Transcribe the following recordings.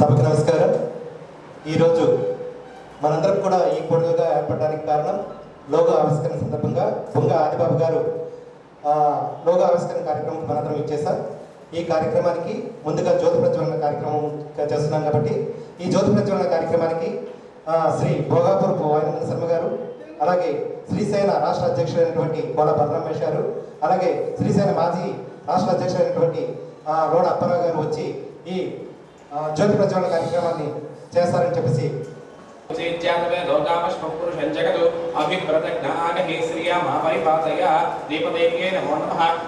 సభకు నమస్కారం. ఈరోజు మనందరం కూడా ఈ పండుగగా ఏర్పడడానికి కారణం లోగో ఆవిష్కరణ సందర్భంగా బొంగ ఆదిబాబు గారు లోగో ఆవిష్కరణ కార్యక్రమం మనందరం ఇచ్చేసారు. ఈ కార్యక్రమానికి ముందుగా జ్యోతి ప్రజ్వలన కార్యక్రమం చేస్తున్నాం కాబట్టి ఈ జ్యోతి ప్రజ్వలన కార్యక్రమానికి శ్రీ భోగాపురపు వాయునందన శర్మ గారు, అలాగే శ్రీశైల రాష్ట్ర అధ్యక్షుడైనటువంటి కోల బలరామేష్ గారు, అలాగే శ్రీశైల మాజీ రాష్ట్ర అధ్యక్షుడైనటువంటి రోడ్ అప్పారావు గారు వచ్చి ఈ జ్యోతి ప్రజ్వలన కార్యక్రమాన్ని చేస్తారని చెప్పేసి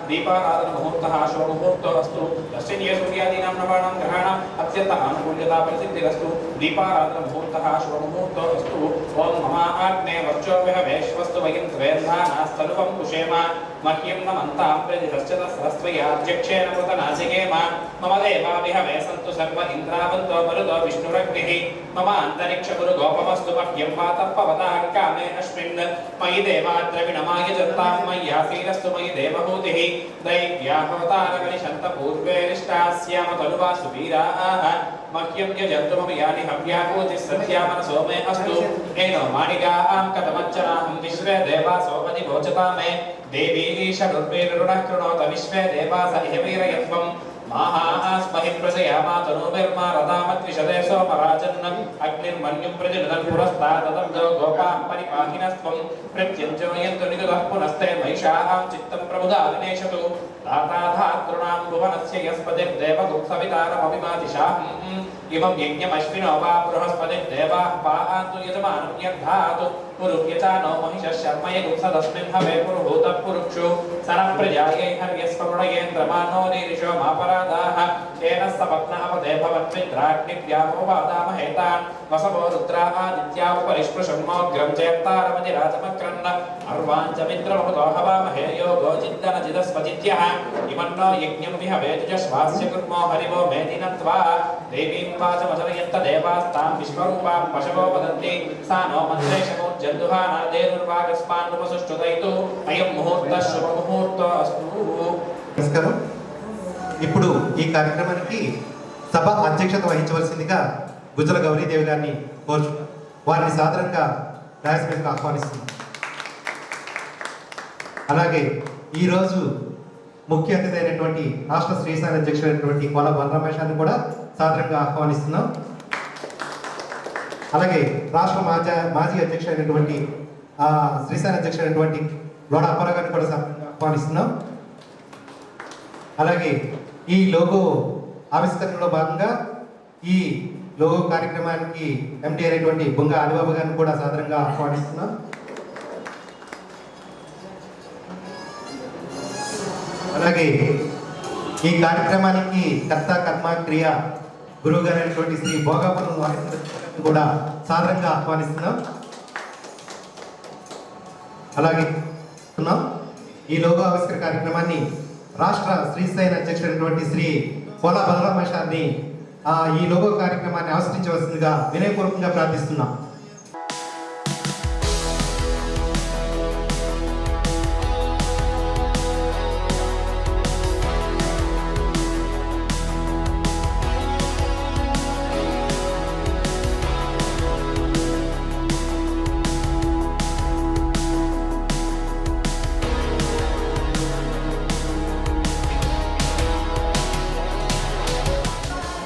దీపారాధన ముహూర్తః శుభముహూర్తోస్తు దర్శనీయ సూర్యాదీనాం నవానాం గ్రహాణాం అత్యంత ఆనుకూల్యతా ప్రసిద్ధిరస్తు దీపారాధన ముహూర్తః శుభముహూర్తోస్తు ఓం మమాగ్నే వర్చోవిహ వేశ్వస్తు వయం త్వేధానాస్తనుపం కుషేమ మహ్యం నమంతాం ప్రతిదశ్చత సహస్రయాధ్యక్షేణ కృతనాసికేమ మమ దేవావిహ వేసంతు సర్వ ఇంద్రావంతో మరుదో విష్ణురగ్నిః మమ అంతరిక్ష గురు గోపమస్తు మహ్యం వాతప్పవతాం కామే అస్మిన్ మయి దేవాద్రవిణమాయ జంతాం మయ్యాసీరస్తు మయి దేవహూతిః దైవ్యాహవతారగణిషంత పూర్వేరిష్టాస్యామ తనువాసు వీరాః మహ్యం యజంతుమమ యాని హవ్యాహూతి సత్యామన సోమే అస్తు ఏనో మాణిగాం కథమచ్చనాహం విశ్వే దేవా సోమని భోజతామే దేవీ ఈశనుర్వేరుణః కృణోత విశ్వే దేవాస ఇహవీరయత్వం మాహాస్మహి ప్రజయామా తనూర్మా రథామద్విషదే సోమరాజన్ అగ్నిర్మన్యుం ప్రజనదన్ పురస్తాదం గోపాం పరిపాహినస్త్వం ప్రత్యంజోయంతు నిదుః పునస్తే మహిషాం చిత్తం ప్రముదా వినేశతు దాతాధాతృణాం భువనస్య యస్పతిర్దేవగుప్తవితారమభిమాదిశాం ఇమం యజ్ఞమశ్వినో వా బృహస్పతిర్దేవాః పాహాन्तు యజమానం యద్ధాతు పురువ్యచానో మహిషः శర్మయ గుప్సదస్మిన్ హవే పురుహూతః పురుక్షు సనః ప్రజాయై హర్యస్వముడయేంద్రమానో నీరిషో మాపరాదాః తేన సపత్న అవదే భవన్మిత్రాగ్నివ్యామోపాదామహేతాన్ వసవో రుద్రా ఆదిత్యా ఉపరిష్పృశమ్మోగ్రం చేత్తారమది రాజమక్రన్న అర్వాంచమిత్రమహుతో హవామహే యోగో జిద్దన జిదస్వజిత్యః ఇమన్నో యజ్ఞం విహవేజశ్వాస్య కుర్మో హరివో మేదినత్వా దేవీం వాచమచరయంత దేవాస్తాం విశ్వరూపాం పశవో వదంతి సా నో మంత్రేషమోజ్జందుహానాదేనుర్వాగస్మాన్నుపసుష్టుదైతు అయం ముహూర్త శుభముహూర్తోస్తు. నమస్కారం. ఇప్పుడు ఈ కార్యక్రమానికి సభ అధ్యక్షత వహించవలసిందిగా గుజ్జల గౌరీదేవి గారిని కోరుచున్నాం. వారిని సాధారణంగా డాన్స్ మీదకు ఆహ్వానిస్తున్నాం. అలాగే ఈరోజు ముఖ్య అతిథి అయినటువంటి రాష్ట్ర శ్రీశైల అధ్యక్షుడైనటువంటి కోల బలరామేశాన్ని కూడా సాధారణంగా ఆహ్వానిస్తున్నాం. అలాగే రాష్ట్ర మాజీ అధ్యక్షుడైనటువంటి శ్రీశైల అధ్యక్షుడైనటువంటి రోడ్ అప్పారావు గారిని కూడా ఆహ్వానిస్తున్నాం. అలాగే ఈ లోగో ఆవిష్కరణలో భాగంగా ఈ లోగో కార్యక్రమానికి ఎండి అయినటువంటి బొంగ ఆదిబాబు గారిని కూడా సాధారణంగా ఆహ్వానిస్తున్నాం. అలాగే ఈ కార్యక్రమానికి కర్త కర్మ క్రియ గురువు గారు అయినటువంటి శ్రీ భోగాపురం కూడా సాధారణంగా ఆహ్వానిస్తున్నాం. అలాగే ఈ లోగో ఆవిష్కరణ కార్యక్రమాన్ని రాష్ట్ర శ్రీశైల అధ్యక్షుడైనటువంటి శ్రీ కోల బలరామేష్ గారిని ఈ లోగో కార్యక్రమాన్ని ఆవిష్కరించవలసిందిగా వినయపూర్వకంగా ప్రార్థిస్తున్నాం.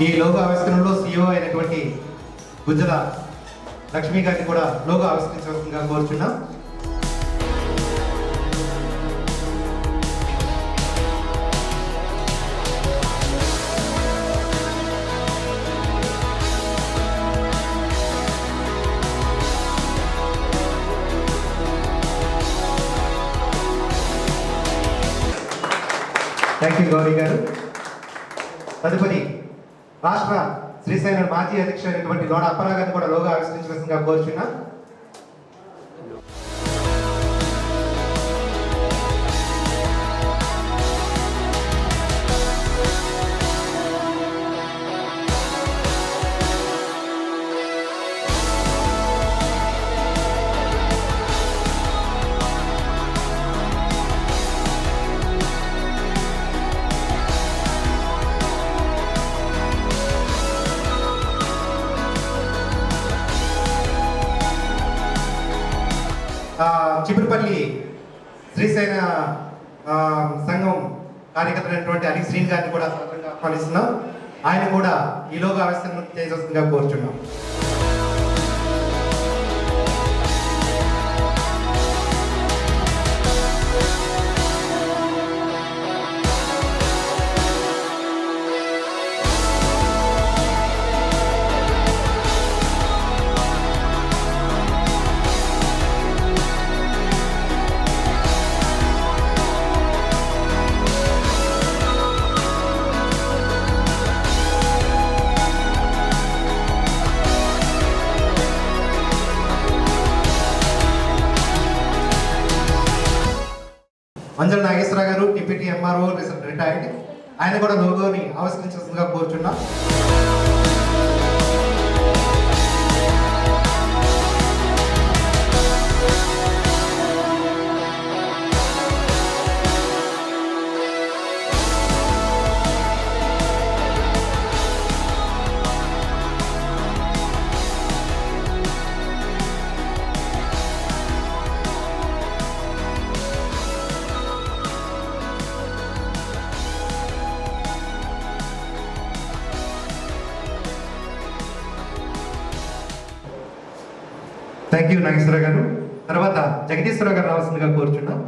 ఈ లోగో ఆవిష్కరణలో CEO అయినటువంటి గుజ్జల లక్ష్మీ గారిని కూడా లోగో ఆవిష్కరించవలసిందిగా కోరుచున్నాం. థ్యాంక్ యూ గౌరీ గారు. తదుపరి రాష్ట్ర శ్రీశైల మాజీ అధ్యక్షుడైనటువంటి రోడ్ అప్పారావు గారిని కూడా లోగో ఆవిష్కరించవలసిందిగా కోరుచున్నాం. చిపురుపల్లి శ్రీశైన సంఘం కార్యకర్తలైనటువంటి అలీ శ్రీని గారిని కూడా సాధారణంగా ఆహ్వానిస్తున్నాం. ఆయన కూడా ఈ లోగో ఆవిష్కరణ చేయవలసిందిగా కోరుచున్నాం. మంజల నాగేశ్వర గారు డిప్యూటీ ఎంఆర్ఓ రిటైర్డ్, ఆయన కూడా లోగోని ఆవిష్కరించాల్సిందిగా కోరుచున్నాం. థ్యాంక్ యూ నాగేశ్వర గారు. తర్వాత జగదీశ్వర గారు రావాల్సిందిగా కోరుచున్నాం.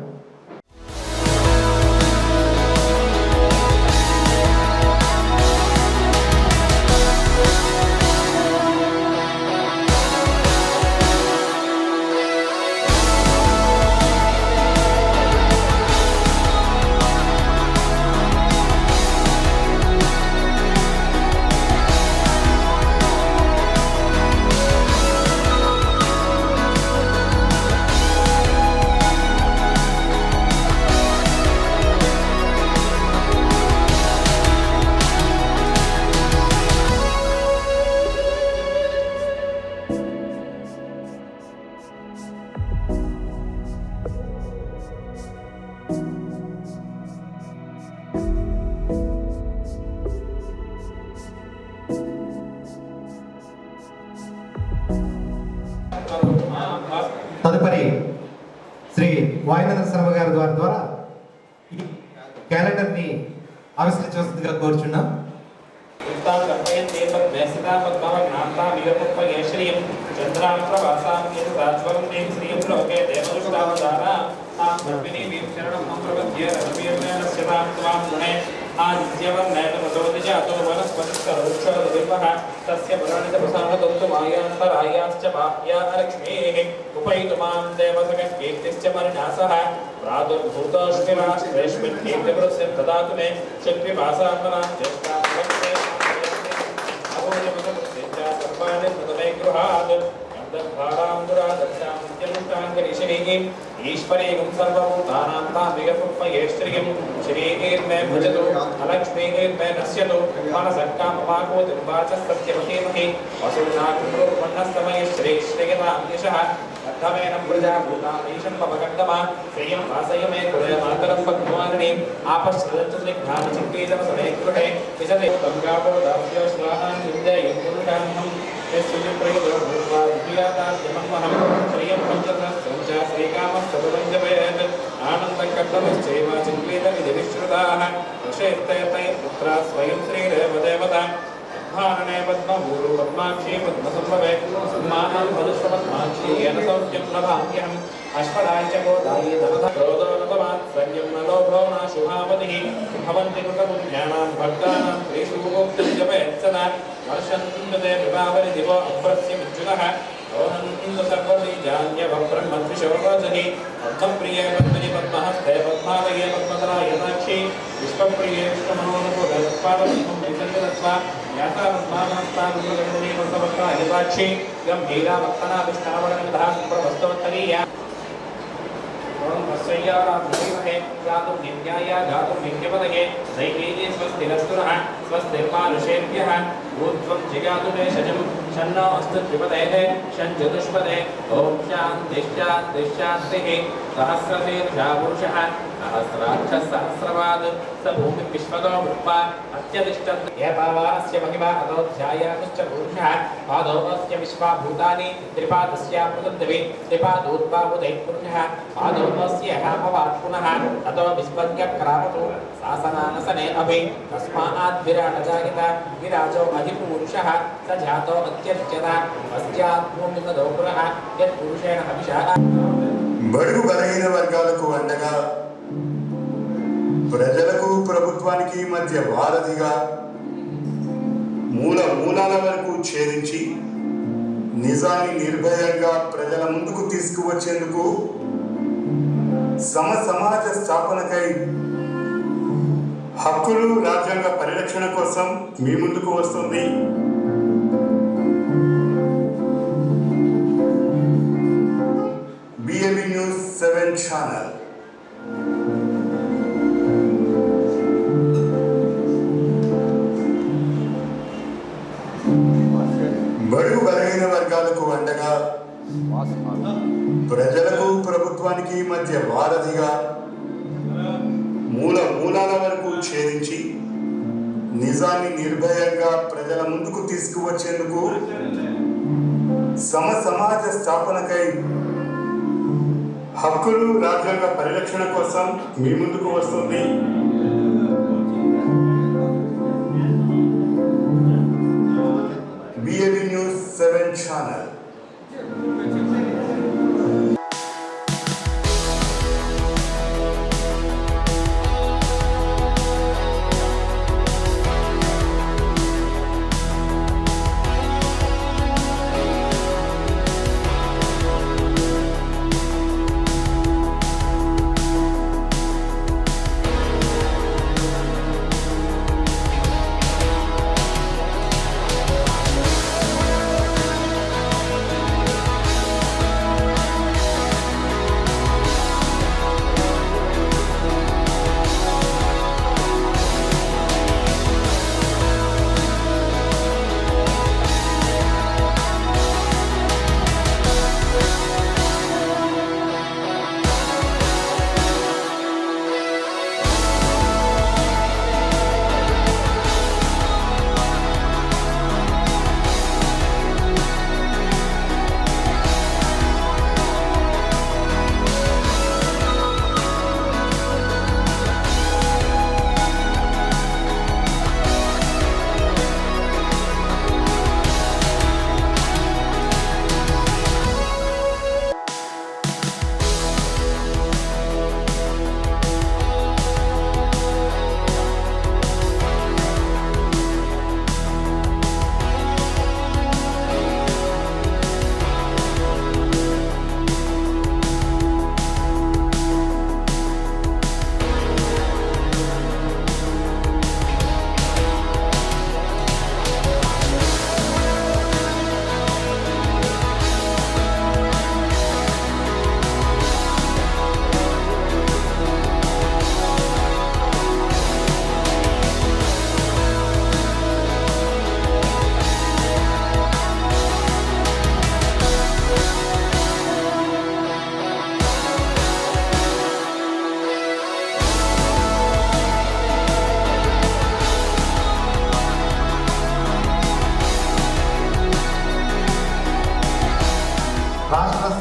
తదుపరి శ్రీ వాయునందన శర్మ గారి ద్వారా ఈ క్యాలెండర్ని ఆవిష్కరించవలసిందిగా కోరుచున్నాం. आदित्यवर्णयतमसोदिजातो वनस्पतिस्तरुक्षोदविपः तस्य वर्णितप्रसादतन्तु मायान्तरायाश्च बाह्या लक्ष्मीः उपैतुमां देवसखकीर्तिश्च परिणासः प्रादुर्भूतोष्टिराश्रेष्मिन्कीर्तिवृत्सिं ददातु मे शिल्पिवासात्मनां ज्येष्ठां अभूजमसमुत्सिञ्च सर्वाणि स्मृतमे गृहात् ईश्वरीं सर्वभूतानां तामिगपुष्पये श्रियं श्रीर्मे भजतु अलक्ष्मीर्मे नश्यतु मनसक्कामपाकोतिर्वाचः सत्यमहीमहि वसुनाकुर्वन्नस्तमये श्रीश्रीयतां यशः अर्थमेन प्रजाभूतामीशं पवकण्डमा श्रियं वासय मे कुले मातरं पद्मारिणीम् आपश्रदन्तु स्निग्धानचित्तीतमसमे गृहे विशदे गङ्गापो दास्यो स्वाहां चिन्तयं पुरुषाहं श्रियं पञ्चसहस्रञ्च श्रीकामस्तपञ्चवेत् आनन्दकर्तमश्चैव चिन्त्वितविधिविश्रुताः वशेत्तयतैर्पुत्रा स्वयं श्रीरेवदेवता भारणे पद्मभूरु पद्माक्षी पद्मसम्भवे सम्मानं मधुष्वपद्माक्षी येन सौख्यं लभाम्यहम् अश्वदाय च गोदायि धनः क्रोधो न तवात्सर्यं न लोभो न शुभावतिः भवन्ति कृतपुण्यानां भक्तानां श्रीसुभोक्तिं जपेत् सदा वर्षन्तु ते विभावरि दिवो अप्रस्यमिच्युतः रोहन्तु सर्वबीजान्यवब्रह्मद्विषोरोचहि पद्मप्रिये पद्मिनि पद्महस्ते पद्मालये पद्मतराय साक्षी विश्वप्रिये विष्णुमनोनुपुरस्पादं विसर्जनत्वा याता पद्मानास्तानुगणनी वस्तवक्त्राय साक्षी गम्भीरा वक्तनाभिष्ठावरणविधा सुप्रवस्तवत्तरीया स्वस्यैयाराधीमहे गातुं नित्याय गातुं नित्यपदये दैवीये स्वस्तिरस्तुनः स्वस्तिर्मानुषेभ्यः ऊर्ध्वं जिगातु भेषजं शन्नो अस्तु त्रिपदेः शं चतुष्पदे ॐ शान्तिश्शान्तिश्शान्तिः सहस्रशीर्षा पुरुषः सहस्राक्षः सहस्रपाद् स भूमिं विश्वतो भूत्वा अत्यतिष्ठत् एतावानस्य महिमा अतोऽध्यायातुश्च पुरुषः पादोऽस्य विश्वा भूतानि त्रिपादस्य पृथिवी त्रिपादोद्भावुदैः पुरुषः पादोऽस्य भवात् पुनः ततो विस्पद्यक्रामतु शासनानसने अपि तस्मात् विराटजायत विराजो अधिपुरुषः स जातो अत्यर्च्यत पश्चात् भूमिपदो पुरः यत्पुरुषेण हविषा బడుగు బలహీన వర్గాలకు అండగా ప్రజలకు ప్రభుత్వానికి మధ్య వారధిగా మూలాల వరకు ఛేదించి నిజాన్ని నిర్భయంగా ప్రజల ముందుకు తీసుకువచ్చేందుకు సమాజ స్థాపనకై హక్కులు రాజ్యాంగ పరిరక్షణ కోసం మీ ముందుకు వస్తుంది BAB News 7 ఛానల్. బడుగు బలహీన వర్గాలకు అండగా ప్రజలకు ప్రభుత్వానికి మధ్య వారధిగా మూలాల వరకు ఛేదించి నిజాన్ని నిర్భయంగా ప్రజల ముందుకు తీసుకువచ్చేందుకు సమాజ స్థాపనకై హక్కులు రాజ్యాంగ పరిరక్షణ కోసం మీ ముందుకు వస్తుంది BAB News 7 ఛానల్.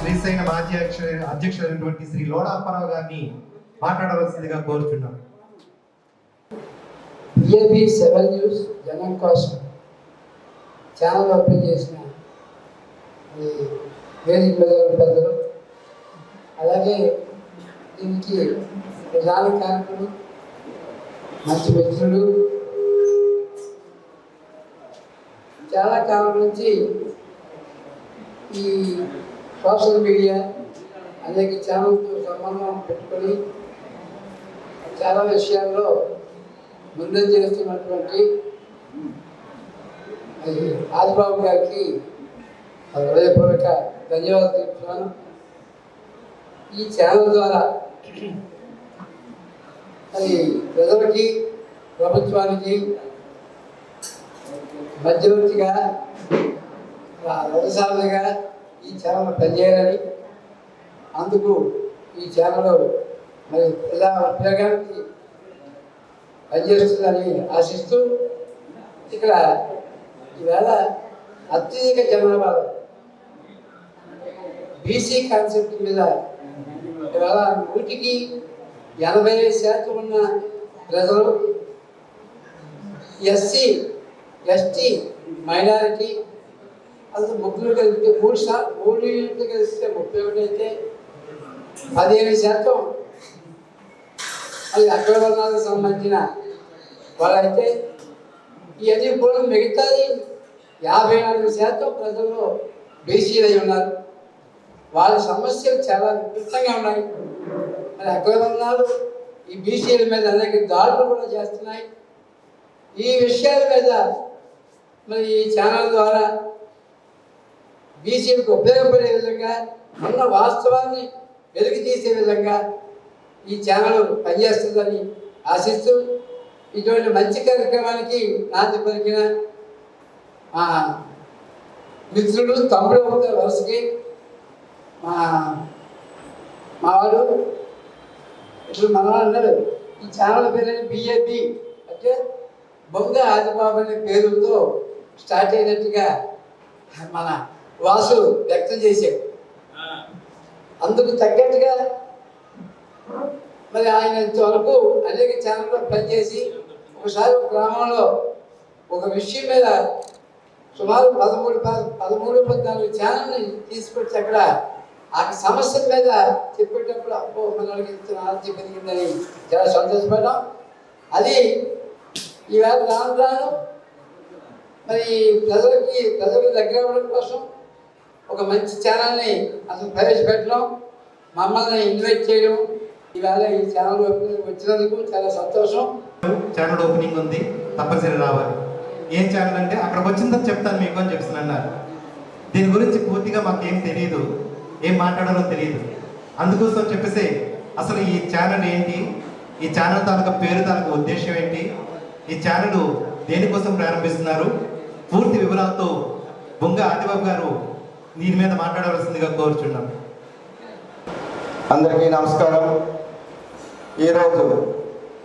శ్రీశైన మాజీ అధ్యక్షుడైనటువంటి శ్రీ లోడా అప్పారావు గారిని మాట్లాడవలసిందిగా కోరుచున్నాం. BAB 7 న్యూస్ జనం కోసం ఛానల్ ఓపెన్ చేసిన ఈ వేదిక మీద పెద్దలు, అలాగే దీనికి ప్రధాన కారకులు, మంచి మిత్రులు, చాలా కాలం నుంచి ఈ సోషల్ మీడియా అలాగే ఛానల్తో సంబంధం పెట్టుకొని చాలా విషయాల్లో ముందంజ చేస్తున్నటువంటి ఆదిబాబు గారికి హృదయపూర్వక ధన్యవాదాలు తెలుపుతున్నాను. ఈ ఛానల్ ద్వారా అది ప్రజలకి ప్రభుత్వానికి మధ్యవర్తిగా రథసారథిగా ఈ ఛానల్ పనిచేయాలని, అందుకు ఈ ఛానల్ మరి పిల్లగానికి పనిచేస్తుందని ఆశిస్తూ, ఇక్కడ ఈవేళ అత్యధిక జనాభా బీసీ కాన్సెప్ట్ మీద ఇవాళ 100% ఉన్న ప్రజలు, ఎస్సీ ఎస్టీ మైనారిటీ అసలు ముగ్గురు కలిపితే 3 యూనిట్లు కలిపితే 31 అయితే 15% అది అగ్ర వర్ణాలకు సంబంధించిన వాళ్ళైతే, ఇవన్నీ కూడా మిగతాది 54% ప్రజల్లో బీసీలై ఉన్నారు. వాళ్ళ సమస్యలు చాలా విపరీతంగా ఉన్నాయి. మరి అగ్ర వర్ణాలు ఈ బీసీల మీద అనేక దాడులు కూడా చేస్తున్నాయి. ఈ విషయాల మీద మరి ఈ ఛానల్ ద్వారా బీసీలకు ఉపయోగపడే విధంగా, ఉన్న వాస్తవాన్ని వెలుగు తీసే విధంగా ఈ ఛానల్ పనిచేస్తుందని ఆశిస్తూ, ఇటువంటి మంచి కార్యక్రమానికి నాటి పలికిన మిత్రుడు తమ్ముడు అవుతారు వరుసకి మావాడు ఇప్పుడు మనవాడు అన్నాడు, ఈ ఛానల్ పేరు బిఏబి అంటే బొంగ ఆదిబాబు అనే పేరుతో స్టార్ట్ అయినట్టుగా మన వాసు వ్యక్తం చేశాడు. అందుకు తగ్గట్టుగా మరి ఆయన ఇంతవరకు అనేక ఛానల్లో పనిచేసి, ఒకసారి ఒక గ్రామంలో ఒక విషయం మీద సుమారు 13-14 ఛానల్ని తీసుకొచ్చి అక్కడ ఆ సమస్య మీద చెప్పేటప్పుడు అబ్బో మనకి ఇంత నాలెడ్జ్ పెరిగిందని చాలా సంతోషపడ్డాం. అది ఈవేళ రాను మరి ప్రజలకు దగ్గర అవ్వడం కోసం ఒక మంచి ఛానల్ని అసలు ప్రవేశపెట్టడం, మమ్మల్ని ఇన్వైట్ చేయడం, ఈవేళ ఈ ఛానల్ వచ్చినందుకు చాలా సంతోషం. ఛానల్ ఓపెనింగ్ ఉంది, తప్పనిసరి రావాలి. ఏం ఛానల్ అంటే అక్కడికి వచ్చిందని చెప్తాను మీకు అని చెప్తున్నారు. దీని గురించి పూర్తిగా మాకేం తెలియదు, ఏం మాట్లాడాలో తెలియదు. అందుకోసం చెప్పేసి అసలు ఈ ఛానల్ ఏంటి, ఈ ఛానల్ తాలూకా పేరు తాలూకా ఉద్దేశం ఏంటి, ఈ ఛానల్ దేనికోసం ప్రారంభిస్తున్నారు, పూర్తి వివరాలతో బొంగ ఆదిబాబు గారు దీని మీద మాట్లాడవలసిందిగా కోరుచున్నాం. అందరికీ నమస్కారం. ఈరోజు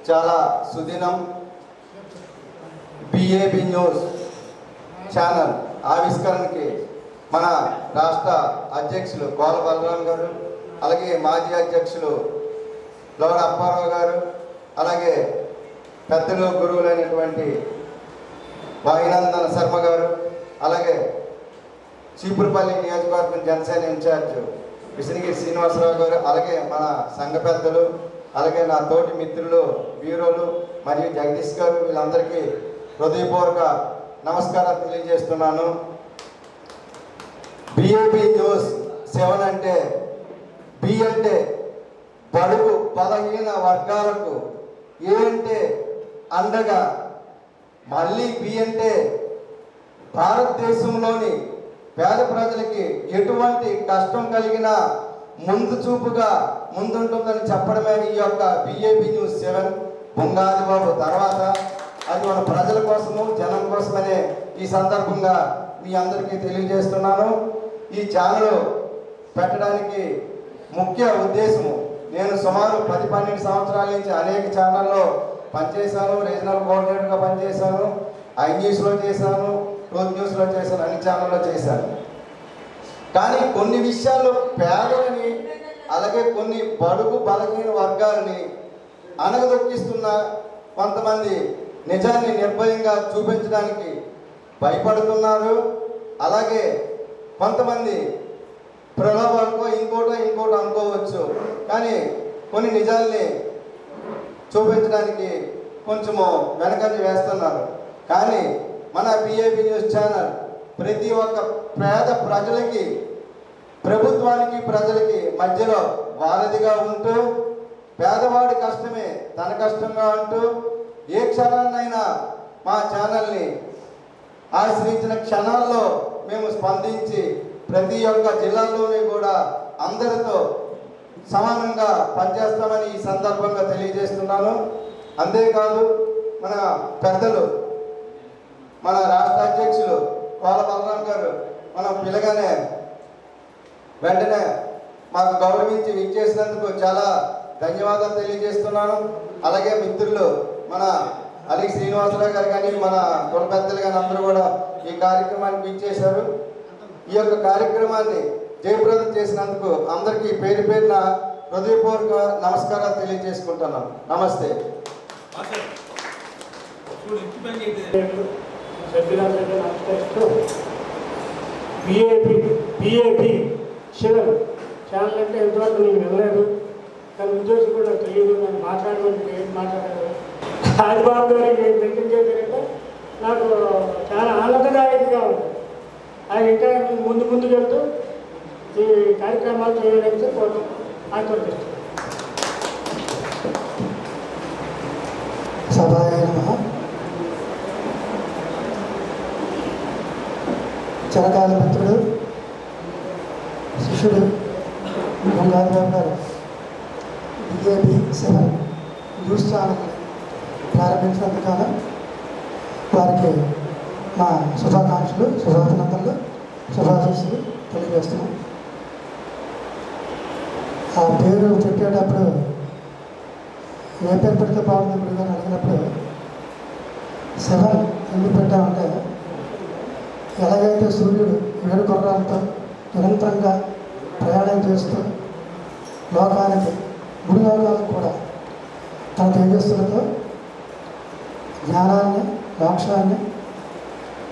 చాలా సుదినం. బిఏబి న్యూస్ ఛానల్ ఆవిష్కరణకి మన రాష్ట్ర అధ్యక్షులు కోల బలరాం గారు, అలాగే మాజీ అధ్యక్షులు లోడ అప్పారావు గారు, అలాగే పెద్దలు గురువులైనటువంటి వాయునందన శర్మ గారు, అలాగే చీపురుపల్లి నియోజకవర్గం జనసేన ఇన్ఛార్జ్ విష్ణుగిరి శ్రీనివాసరావు గారు, అలాగే మన సంఘ పెద్దలు, అలాగే నా తోటి మిత్రులు బ్యూరోలు మరియు జగదీష్ గారు, వీళ్ళందరికీ హృదయపూర్వక నమస్కారాలు తెలియజేస్తున్నాను. బిఏబి న్యూస్ 7 అంటే బి అంటే బడుగు బలహీన వర్గాలకు, ఏ అంటే అండగా, మళ్ళీ బి అంటే భారతదేశంలోని పేద ప్రజలకి ఎటువంటి కష్టం కలిగినా ముందు చూపుగా ముందుంటుందని చెప్పడమే ఈ యొక్క బిఏబి న్యూస్ 7. బొంగాది బాబు తర్వాత అది మన ప్రజల కోసము, జనం కోసమనే ఈ సందర్భంగా మీ అందరికీ తెలియజేస్తున్నాను. ఈ ఛానల్ పెట్టడానికి ముఖ్య ఉద్దేశము, నేను సుమారు 10-12 సంవత్సరాల నుంచి అనేక ఛానల్లో పనిచేశాను. రీజనల్ కోఆర్డినేటర్గా పనిచేశాను, ఐ న్యూస్లో చేశాను, ట్రూత్ న్యూస్లో చేశాను, అన్ని ఛానల్లో చేశాను. కానీ కొన్ని విషయాల్లో పేదలని, అలాగే కొన్ని బడుగు బలహీన వర్గాలని అణగదొక్కిస్తున్న కొంతమంది నిజాన్ని నిర్భయంగా చూపించడానికి భయపడుతున్నారు. అలాగే కొంతమంది ప్రలోభాలకో ఇంకోటో అనుకోవచ్చు, కానీ కొన్ని నిజాల్ని చూపించడానికి కొంచెము వెనకంజ వేస్తున్నారు. కానీ మన బిఏబి న్యూస్ ఛానల్ ప్రతి ఒక్క పేద ప్రజలకి, ప్రభుత్వానికి, ప్రజలకి మధ్యలో వారధిగా ఉంటూ, పేదవాడి కష్టమే తన కష్టంగా అంటూ, ఏ క్షణాన్నైనా మా ఛానల్ని ఆశ్రయించిన క్షణాల్లో మేము స్పందించి ప్రతి ఒక్క జిల్లాలోనే కూడా అందరితో సమానంగా పనిచేస్తామని ఈ సందర్భంగా తెలియజేస్తున్నాను. అంతేకాదు మన పెద్దలు, మన రాష్ట్ర అధ్యక్షులు కోల బలరాం గారు మనం పిలగానే వెంటనే మాకు గౌరవించి ఇచ్చేసినందుకు చాలా ధన్యవాదాలు తెలియజేస్తున్నాను. అలాగే మిత్రులు మన అలీ శ్రీనివాసరావు గారు కానీ మన కుల పెద్దలు కానీ అందరూ కూడా ఈ కార్యక్రమానికి ఇచ్చేశారు. ఈ యొక్క కార్యక్రమాన్ని జయప్రదం చేసినందుకు అందరికీ పేరు పేరున హృదయపూర్వక నమస్కారాలు తెలియజేసుకుంటున్నాను. నమస్తే. సభ్యులందరికీ నమస్కరిస్తూ పిఏపి శివన్ ఛానల్ అంటే ఎంతవరకు నేను వెళ్ళలేదు, కానీ ఉద్దేశం కూడా నాకు తెలియదు. నేను మాట్లాడడానికి ఏం మాట్లాడారు ఆదిబాబు గారికి దగ్గర చేశారంటే నాకు చాలా ఆనందదాయకంగా ఉంది. ఆయన ఇంకా ముందుకు వెళ్తూ ఈ కార్యక్రమాలు చేయడానికి ఆశీర్వదిస్తున్నాను. సభాయ నమః. చిరకాల మిత్రుడు శిష్యుడు గంగాధరరావు గారు బిఏబి 7 న్యూస్ ఛానల్ ప్రారంభించినందుకు వారికి మా శుభాకాంక్షలు, శుభాభినందనలు, శుభాశీస్సులు తెలియజేస్తున్నాం. ఆ పేరు పెట్టేటప్పుడు ఏ పేరు పెడితే బాగుంది ఇప్పుడు కానీ అడిగినప్పుడు 7 ఎందుకు పెట్టామంటే ఎలాగైతే సూర్యుడు 7 గుర్రాలతో నిరంతరంగా ప్రయాణం చేస్తూ లోకానికి గుడి లోకాలకు కూడా తన తేజస్సులతో జ్ఞానాన్ని, మోక్షాన్ని,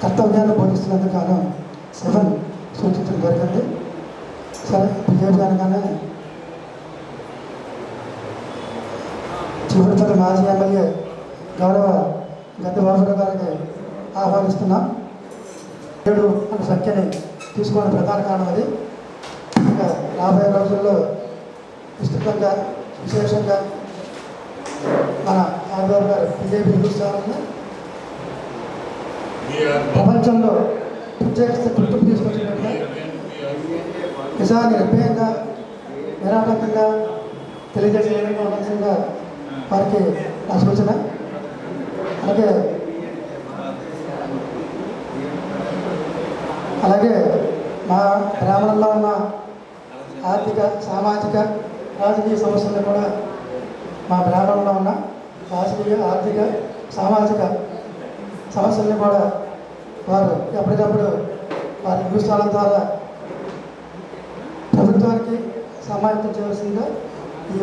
కర్తవ్యాన్ని బోధిస్తున్నందుకు గాను 7 సూచించడం జరిగింది. సరే బిజెపి అనగానే చివరిపల్లి మాజీ ఎమ్మెల్యే గౌరవ గద్దెబాబు గారికి ఆహ్వానిస్తున్నాం. 7 అనే సంఖ్యని తీసుకోవడం ప్రధాన కారణం అది. ఇంకా రాబోయే రోజుల్లో విస్తృతంగా విశేషంగా మన ఆదిబాబు గారు బిజెపి న్యూస్ ఛానల్ని ప్రపంచంలో ప్రత్యేక గుర్తింపు తీసుకొచ్చినట్టుగా నిజాన్ని నిర్భయంగా నిరాటంకంగా తెలియజేసే విధంగా ఉండాల్సిందిగా వారికి నా సూచన. అలాగే మా గ్రామంలో ఉన్న ఆర్థిక, సామాజిక, రాజకీయ సమస్యలను కూడా మా గ్రామంలో ఉన్న రాజకీయ, ఆర్థిక, సామాజిక సమస్యలను కూడా వారు ఎప్పటికప్పుడు వారి న్యూస్ ఛానల్ ద్వారా ప్రభుత్వానికి సమాయత్తం చేయవలసిందిగా ఈ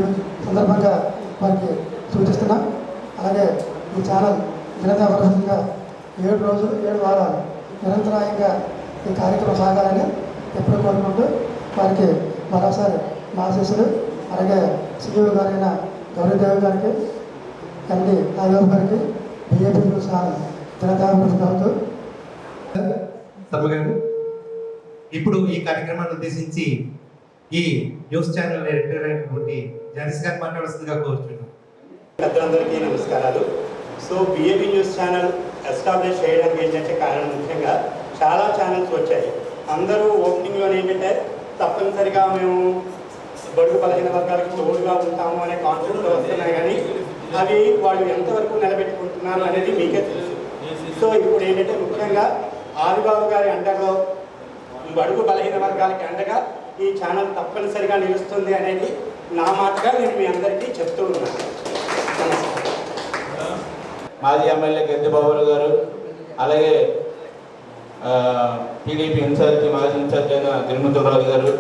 సందర్భంగా వారికి సూచిస్తున్నాం. అలాగే ఈ ఛానల్ దినదాపరంగా 7 రోజులు 7 వారాలు నిరంతరాయంగా ఈ కార్యక్రమం సాగాలని ఎప్పుడు కోరుకుంటూ వారికి మరోసారి మా ఆశీస్సులు, అలాగే సిఇఓ గారైన గౌరీదేవి గారికి, ఎండి ఆదిబాబు గారికి, బిఏపి న్యూస్ ఛానల్ దినదాపరం అవుతూ గారు ఇప్పుడు ఈ కార్యక్రమాన్ని ఉద్దేశించి ఈ న్యూస్ ఛానల్ డైరెక్టర్ అయినటువంటి జగదీష్ గారు మాట్లాడుతుందిగా కోరుచున్నాం. పెద్దలందరికీ నమస్కారాలు. So BAB news channel establish చేయడానికి ఏంటంటే కారణం ముఖ్యంగా చాలా ఛానల్స్ వచ్చాయి. అందరూ ఓపెనింగ్లో ఏంటంటే తప్పనిసరిగా మేము బడుగు బలహీన వర్గాలకు తోడుగా ఉంటాము అనే కాన్సెప్ట్తో వస్తున్నాయి, కానీ అవి వాళ్ళు ఎంతవరకు నిలబెట్టుకుంటున్నారు అనేది మీకే తెలుసు. సో ఇప్పుడు ఏంటంటే ముఖ్యంగా ఆదిబాబు గారి అండగా బడుగు బలహీన వర్గాలకి అండగా ఈ ఛానల్ తప్పనిసరిగా నిలుస్తుంది అనేది నా మాటగా నేను మీ అందరికీ చెప్తూ ఉన్నాను. మాజీ ఎమ్మెల్యే గద్దెబాబు గారు, అలాగే టీడీపీ ఇన్ఛార్జి, మాజీ ఇన్ఛార్జి అయిన తిరుమలరాజు గారు,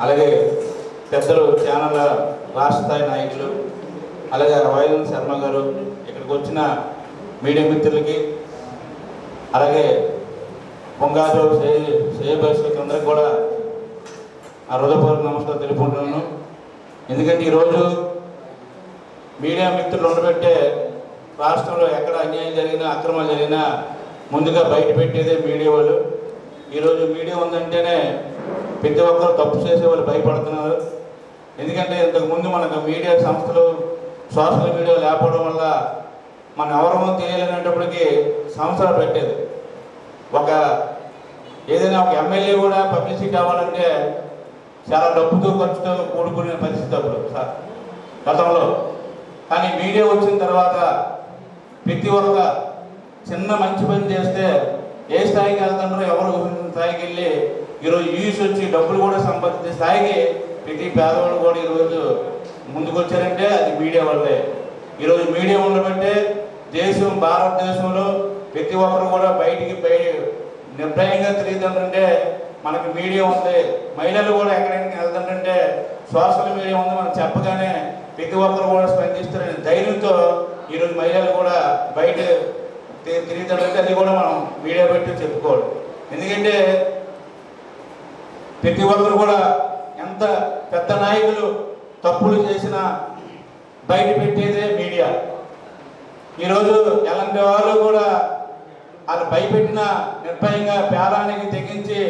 అలాగే పెద్దలు ఛానల్ రాష్ట్ర స్థాయి నాయకులు, అలాగే వైఎన్ శర్మ గారు, ఇక్కడికి వచ్చిన మీడియా మిత్రులకి, అలాగే పొంగాజు శ్రేయభాషులకి అందరికీ కూడా ఆ హృదయపూర్వక నమస్కారం తెలుపుకుంటున్నాను. ఎందుకంటే ఈరోజు మీడియా మిత్రులు ఉండబట్టే రాష్ట్రంలో ఎక్కడ అన్యాయం జరిగినా, అక్రమాలు జరిగినా ముందుగా బయట పెట్టేదే మీడియా వాళ్ళు. ఈరోజు మీడియా ఉందంటేనే ప్రతి ఒక్కరు తప్పు చేసే వాళ్ళు భయపడుతున్నారు. ఎందుకంటే ఇంతకుముందు మనకు మీడియా సంస్థలు, సోషల్ మీడియా లేకపోవడం వల్ల మనం ఎవరమో తెలియాలనేటప్పటికీ సంవత్సరాలు పెట్టేది. ఏదైనా ఒక ఎమ్మెల్యే కూడా పబ్లిసిటీ అవ్వాలంటే చాలా డబ్బుతో, ఖర్చుతో కూడుకునే పరిస్థితి అప్పుడు గతంలో. కానీ మీడియా వచ్చిన తర్వాత ప్రతి ఒక్క చిన్న మంచి పని చేస్తే ఏ స్థాయికి వెళ్తున్నారో ఎవరు ఊహించిన స్థాయికి వెళ్ళి ఈరోజు యూస్ వచ్చి డబ్బులు కూడా సంపాదించే స్థాయికి ప్రతి పేదవాళ్ళు కూడా ఈరోజు ముందుకు వచ్చారంటే అది మీడియా వల్లే. ఈరోజు మీడియా ఉండబట్టే భారతదేశంలో ప్రతి ఒక్కరు కూడా బయటికి నిర్భయంగా తిరుగుతుంటే మనకి మీడియా ఉంది. మహిళలు కూడా ఎక్కడైనా వెళ్తుంటే సోషల్ మీడియా ఉంది, మనం చెప్పగానే ప్రతి ఒక్కరు కూడా స్పందిస్తారనే ధైర్యంతో ఈరోజు మహిళలు కూడా బయట తిరుగుతుంటే అది కూడా మనం మీడియా పెట్టి చెప్పుకోవాలి. ఎందుకంటే ప్రతి ఒక్కరు కూడా ఎంత పెద్ద నాయకులు తప్పులు చేసినా బయట పెట్టేదే మీడియా. ఈరోజు ఎలాంటి వాళ్ళు కూడా వాళ్ళు భయపెట్టిన నిర్భయంగా పేరానికి తెగించి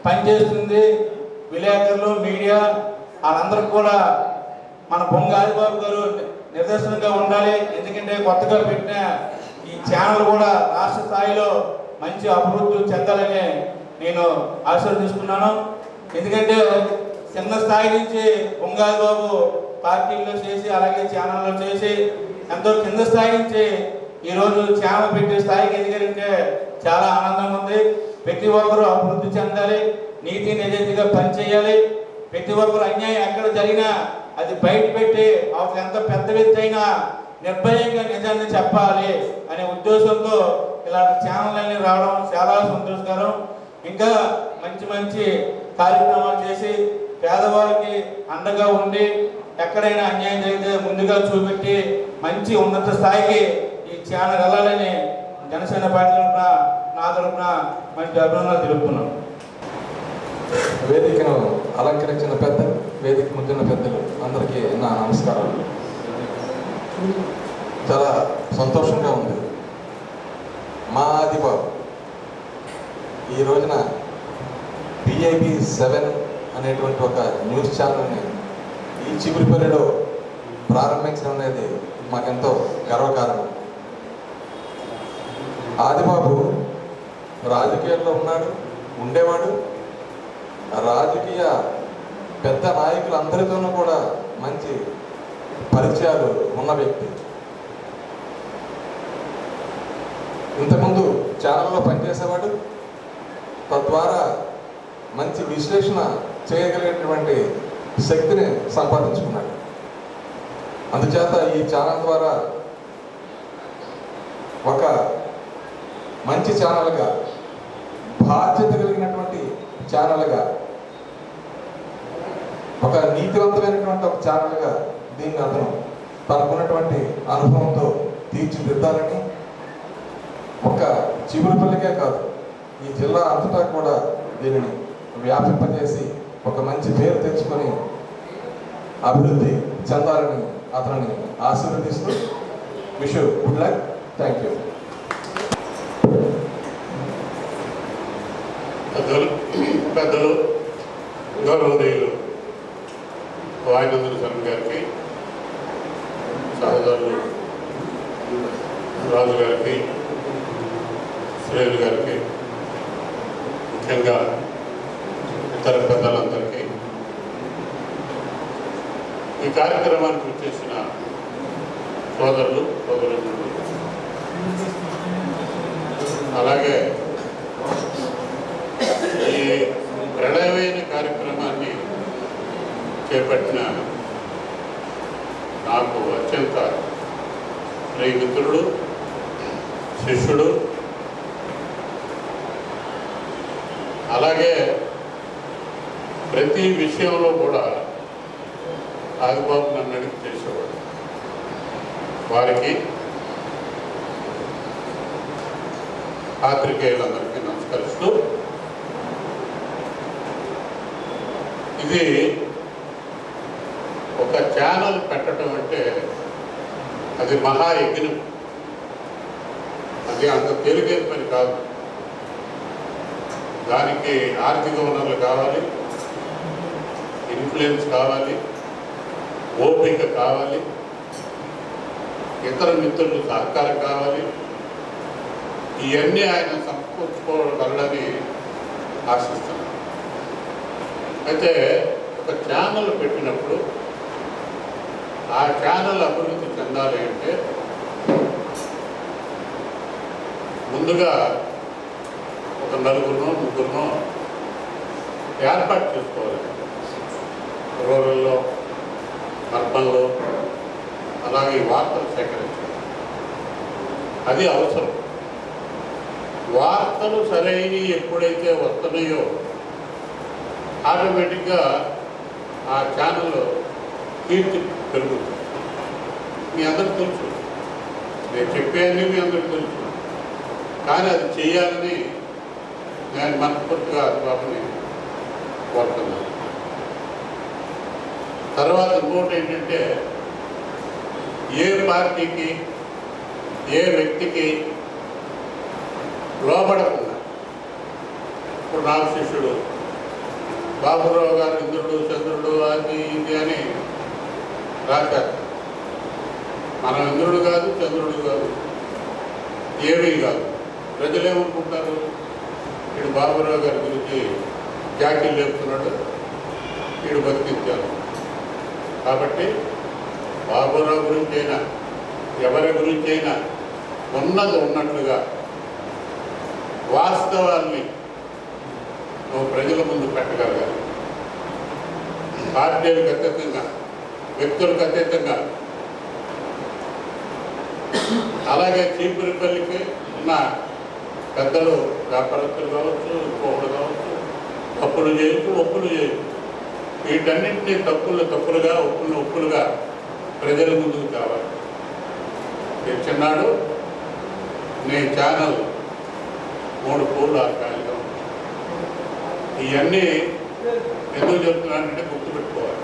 పనిచేస్తుంది విలేకరులు, మీడియా. వాళ్ళందరికీ కూడా మన బొంగ ఆదిబాబు గారు నిదర్శనంగా ఉండాలి. ఎందుకంటే కొత్తగా పెట్టిన ఈ ఛానల్ కూడా రాష్ట్ర స్థాయిలో మంచి అభివృద్ధి చెందాలని నేను ఆశీర్వదిస్తున్నాను. ఎందుకంటే చిన్న స్థాయి నుంచి బొంగ ఆదిబాబు పార్టీల్లో చేసి అలాగే ఛానల్లో చేసి ఎంతో కింద స్థాయి నుంచి ఈరోజు ఛానల్ పెట్టే స్థాయికి ఎదిగారంటే చాలా ఆనందంగా ఉంది. ప్రతి ఒక్కరూ అభివృద్ధి చెందాలి, నీతి నిజాయితీగా పనిచేయాలి. ప్రతి ఒక్కరు అన్యాయం ఎక్కడ జరిగినా అది బయట పెట్టి అవతల ఎంత పెద్ద వ్యక్తి అయినా నిర్భయంగా నిజాన్ని చెప్పాలి అనే ఉద్దేశంతో ఇలాంటి ఛానళ్ళన్నీ రావడం చాలా సంతోషకరం. ఇంకా మంచి మంచి కార్యక్రమాలు చేసి పేదవాళ్ళకి అండగా ఉండి ఎక్కడైనా అన్యాయం జరిగితే ముందుగా చూపెట్టి మంచి ఉన్నత స్థాయికి ఈ ఛానల్ వెళ్ళాలని జనసేన పార్టీ తరఫున నా తరఫున మంచి అభినందనలు తెలుపుతున్నాను. వేదికను అలంకరించిన పెద్దలు, వేదిక ముందున్న పెద్దలు అందరికీ నా నమస్కారాలు. చాలా సంతోషంగా ఉంది. మా ఆదిబాబు ఈ రోజున PIB 7 అనేటువంటి ఒక న్యూస్ ఛానల్ని ఈ చిగురిపల్లిలో ప్రారంభించడం అనేది మాకెంతో గర్వకారణం. ఆదిబాబు రాజకీయాల్లో ఉండేవాడు. రాజకీయ పెద్ద నాయకులందరితోనూ కూడా మంచి పరిచయాలు ఉన్న వ్యక్తి. ఇంతకుముందు ఛానల్లో పనిచేసేవాడు. తద్వారా మంచి విశ్లేషణ చేయగలిగేటువంటి శక్తిని సంపాదించుకున్నాడు. అందుచేత ఈ ఛానల్ ద్వారా ఒక మంచి ఛానల్గా, బాధ్యత కలిగినటువంటి ఛానల్గా, ఒక నీతివంతమైనటువంటి ఒక ఛానల్గా దీన్ని అతను తనకున్నటువంటి అనుభవంతో తీర్చిదిద్దాలని, ఒక చిగురుపల్లికే కాదు ఈ జిల్లా అంతటా కూడా దీనిని వ్యాపింపజేసి ఒక మంచి పేరు తెచ్చుకొని అభివృద్ధి చెందాలని అతనిని ఆశీర్వదిస్తూ wish you good luck. Thank you. పెద్దలు గౌరవనీయులు వాయునందన శర్మ గారికి, సహోదరులు రాజు గారికి, శ్రేణు గారికి, ముఖ్యంగా ఇతర పెద్దలందరికీ, ఈ కార్యక్రమానికి వచ్చేసిన సోదరులు సోదరులు, అలాగే ఈ ప్రణయమైన కార్యక్రమాన్ని చేపట్టిన నాకు అత్యంత ప్రియమిత్రుడు, శిష్యుడు, అలాగే ప్రతి విషయంలో కూడా ఆదిబాబు నన్ను అడిగి చేసేవాడు. వారికి పాత్రికేయులందరికీ నమస్కరిస్తూ, ఇది ఒక ఛానల్ పెట్టడం అంటే అది మహాయజ్ఞం. అది అంత తేలికైన పని కాదు. దానికి ఆర్థిక వనరులు కావాలి, ఇన్ఫ్లుయెన్స్ కావాలి, ఓపిక కావాలి, ఇతర మిత్రులు సహకారం కావాలి. ఇవన్నీ ఆయన సమకూర్చుకోగలడని ఆశిస్తున్నాను. అయితే ఒక ఛానల్ పెట్టినప్పుడు ఆ ఛానల్ అభివృద్ధి చెందాలి అంటే ముందుగా ఒక నలుగురినో ముగ్గురునో ఏర్పాటు చేసుకోవాలి. రూరల్లో, అర్బన్లో, అలాగే వార్తలు సేకరించాలి. అది అవసరం. వార్తలు సరైనవి ఎప్పుడైతే వస్తున్నాయో ఆటోమేటిక్గా ఆ ఛానల్ కీర్తి పెరుగుతుంది. మీ అందరికి తెలుసు, నేను చెప్పేది మీ అందరికి తెలుసు. కానీ అది చేయాలని నేను మనస్ఫూర్తిగా బాబుని కోరుతున్నాను. తర్వాత ఇంకోటి ఏంటంటే, ఏ పార్టీకి ఏ వ్యక్తికి లోబడకుండా, ఇప్పుడు నాకు శిష్యుడు బాబురావు గారు ఇంద్రుడు చంద్రుడు అది ఇది అని రాశారు. మనం ఇంద్రుడు కాదు, చంద్రుడు కాదు, ఏమీ కాదు. ప్రజలు ఏమనుకుంటారు, వీడు బాబురావు గారి గురించి జాకీలు లేపుతున్నాడు, వీడు బతికించారు. కాబట్టి బాబురావు గురించి అయినా ఎవరి గురించి అయినా ఉన్నది ఉన్నట్లుగా వాస్తవాన్ని నువ్వు ప్రజల ముందు పెట్టగలగాలి. పార్టీలకు అతీతంగా, వ్యక్తులకు అతీతంగా. అలాగే చీపురిపల్లికి ఉన్న పెద్దలు, వ్యాపారస్తులు కావచ్చు, ఇంకొకరు కావచ్చు, తప్పులు చేయొచ్చు, ఒప్పులు చేయొచ్చు. వీటన్నింటినీ తప్పులుగా, ఒప్పులుగా ప్రజల ముందుకు కావాలి. తెచ్చినాడు నీ ఛానల్ 3 పూలు 6 కాయలుగా ఉంది. ఇవన్నీ ఎందుకు చెప్తున్నానంటే గుర్తుపెట్టుకోవాలి.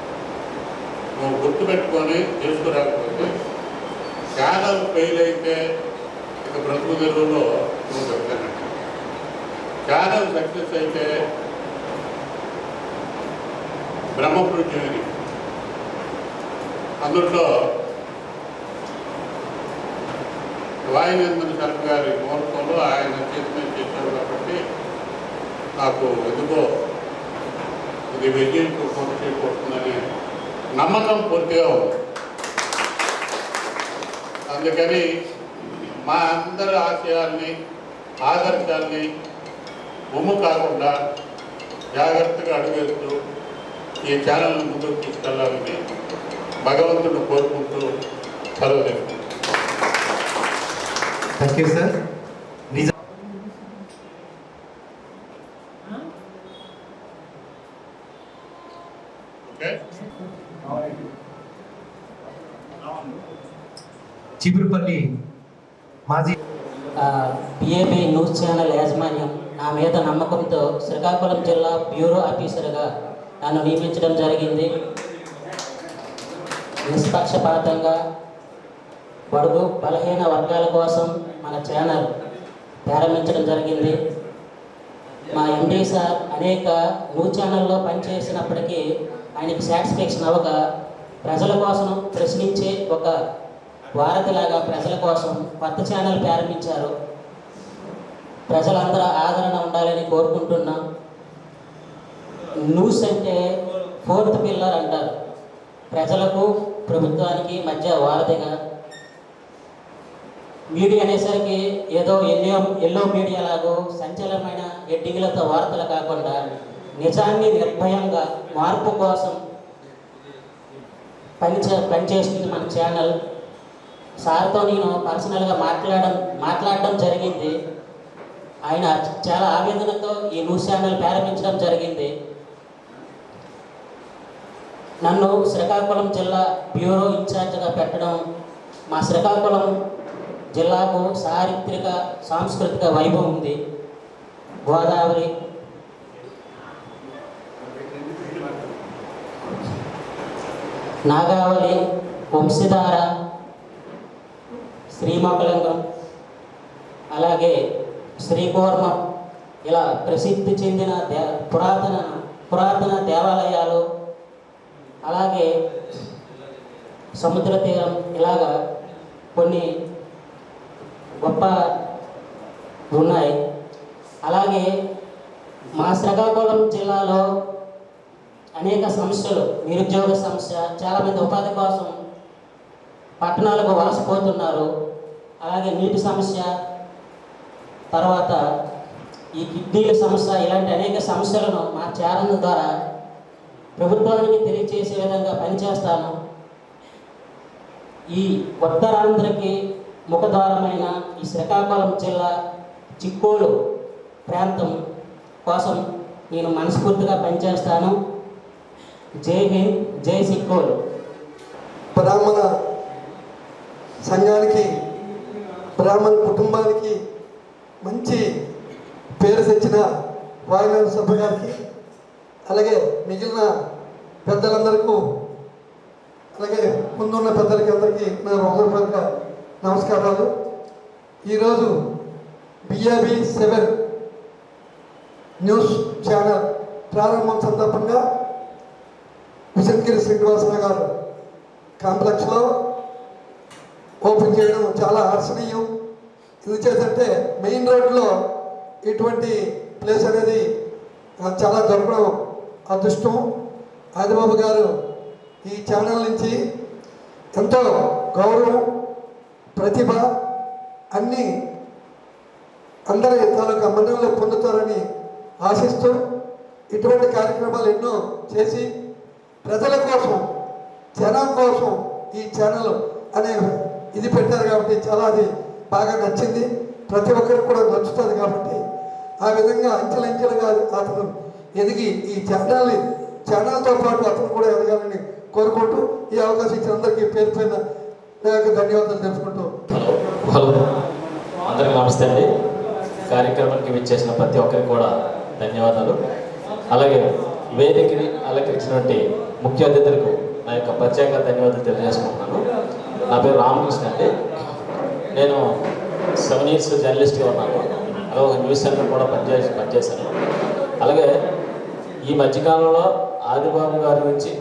నువ్వు గుర్తుపెట్టుకొని చేసుకురాకపోతే ఛానల్ ఫెయిల్ అయితే ఇక బ్రతుకు తెరువులో నువ్వు చెప్తానంట. ఛానల్ సక్సెస్ అయితే బ్రహ్మపురుషుని అందులో వాయునందన శర్మ గారి ముహూర్తంలో ఆయన చేసిన చేశాడు కాబట్టి నాకు ఎందుకో ఇది విజయంకు కొంత చేకూరుతుందనే నమ్మకం పూర్తిగా ఉంది. అందుకని మా అందరి ఆశయాల్ని, ఆదర్శాల్ని ఉమ్ము కాకుండా జాగ్రత్తగా అడుగేస్తూ ఈ ఛానల్ని ముందుకు తీసుకెళ్లాలని భగవంతుడు కోరుకుంటూ సెలవు తీసుకుంటాను. Thank you sir. చీపురుపల్లి మాజీ పిఏబి న్యూస్ ఛానల్ యాజమాన్యం నా మీద నమ్మకంతో శ్రీకాకుళం జిల్లా బ్యూరో ఆఫీసర్గా నన్ను నియమించడం జరిగింది. నిష్పక్షపాతంగా బడుగు బలహీన వర్గాల కోసం మన ఛానల్ ప్రారంభించడం జరిగింది. మా ఎండి సార్ అనేక న్యూస్ ఛానల్లో పనిచేసినప్పటికీ ఆయనకి సాటిస్ఫాక్షన్ అవ్వక ప్రజల కోసం ప్రశ్నించే ఒక వారధిలాగా ప్రజల కోసం కొత్త ఛానల్ ప్రారంభించారు. ప్రజలందరూ ఆదరణ ఉండాలని కోరుకుంటున్నాం. న్యూస్ అంటే 4th పిల్లర్ అంటారు. ప్రజలకు ప్రభుత్వానికి మధ్య వారధిగా. మీడియా అనేసరికి ఏదో ఎల్లో మీడియా లాగో సంచలనమైన హెడ్డింగ్లతో వార్తలు కాకుండా నిజాన్ని నిర్భయంగా మార్పు కోసం పనిచేస్తుంది మన ఛానల్. సార్తో నేను పర్సనల్గా మాట్లాడడం జరిగింది. ఆయన చాలా ఆవేదనతో ఈ న్యూస్ ఛానల్ ప్రారంభించడం జరిగింది. నన్ను శ్రీకాకుళం జిల్లా బ్యూరో ఇన్ఛార్జ్గా పెట్టడం మా శ్రీకాకుళం జిల్లాకు చారిత్రక సాంస్కృతిక వైభవం ఉంది. గోదావరి, నాగావళి, వంశధార, శ్రీమకలింగం, అలాగే శ్రీకూర్మం, ఇలా ప్రసిద్ధి చెందిన పురాతన దేవాలయాలు, అలాగే సముద్ర తీరం, ఇలాగా కొన్ని గొప్ప ఉన్నాయి. అలాగే మా శ్రీకాకుళం జిల్లాలో అనేక సమస్యలు, నిరుద్యోగ సమస్య, చాలామంది ఉపాధి కోసం పట్టణాలకు వలసపోతున్నారు. అలాగే నీటి సమస్య, తర్వాత ఈ కిడ్నీల సమస్య ఇలాంటి అనేక సమస్యలను మా ఛానల్ ద్వారా ప్రభుత్వానికి తెలియజేసే విధంగా పనిచేస్తాను. ఈ ఉత్తరాంధ్రకి ముఖద్వారమైన ఈ శ్రీకాకుళం జిల్లా చిక్కోలు ప్రాంతం కోసం నేను మనస్ఫూర్తిగా పనిచేస్తాను. జై హింద్, జై చిక్కోలు. బ్రాహ్మణ సంఘానికి, బ్రాహ్మణ కుటుంబానికి మంచి పేరు తెచ్చిన వాయునాథ సభ గారికి, అలాగే మిగిలిన పెద్దలందరికీ, అలాగే ముందున్న పెద్దలకి అందరికీ నా హృదయపూర్వక నమస్కారాలు. ఈరోజు BAB 7 న్యూస్ ఛానల్ ప్రారంభం సందర్భంగా విజయగిరి శ్రీనివాసరావు గారు కాంప్లెక్స్లో ఓపెన్ చేయడం చాలా హర్షణీయం. ఎందుచేతంటే మెయిన్ రోడ్లో ఇటువంటి ప్లేస్ అనేది చాలా దొరకడం అదృష్టం. ఆదిబాబు గారు ఈ ఛానల్ నుంచి ఎంతో గౌరవం, ప్రతిభ అన్నీ అందరి తాలూకా మన్ననలు పొందుతారని ఆశిస్తూ ఇటువంటి కార్యక్రమాలు ఎన్నో చేసి ప్రజల కోసం, జనం కోసం ఈ ఛానల్ అనే ఇది పెట్టారు కాబట్టి చాలా అది బాగా నచ్చింది. ప్రతి ఒక్కరికి కూడా నచ్చుతుంది కాబట్టి ఆ విధంగా అంచెలంచెలుగా అతను ఎదిగి ఈ ఛానల్తో పాటు అతను కూడా ఎదగాలని కోరుకుంటూ ఈ అవకాశం ఇచ్చిన అందరికీ పేరు పైన నా యొక్క ధన్యవాదాలు తెలుసుకుంటూ. హలో, అందరికీ నమస్తే అండి. కార్యక్రమానికి విచ్చేసిన ప్రతి ఒక్కరికి కూడా ధన్యవాదాలు. అలాగే వేదికని అలంకరించినటువంటి ముఖ్య అతిథులకు నా యొక్క ప్రత్యేక ధన్యవాదాలు తెలియజేసుకుంటున్నాను. నా పేరు రామకృష్ణ అండి. నేను 7 years జర్నలిస్ట్గా ఉన్నాను. అలాగే ఒక న్యూస్ సెంటర్ కూడా పనిచేశాను. అలాగే ఈ మధ్యకాలంలో ఆదిబాబు గారి గురించి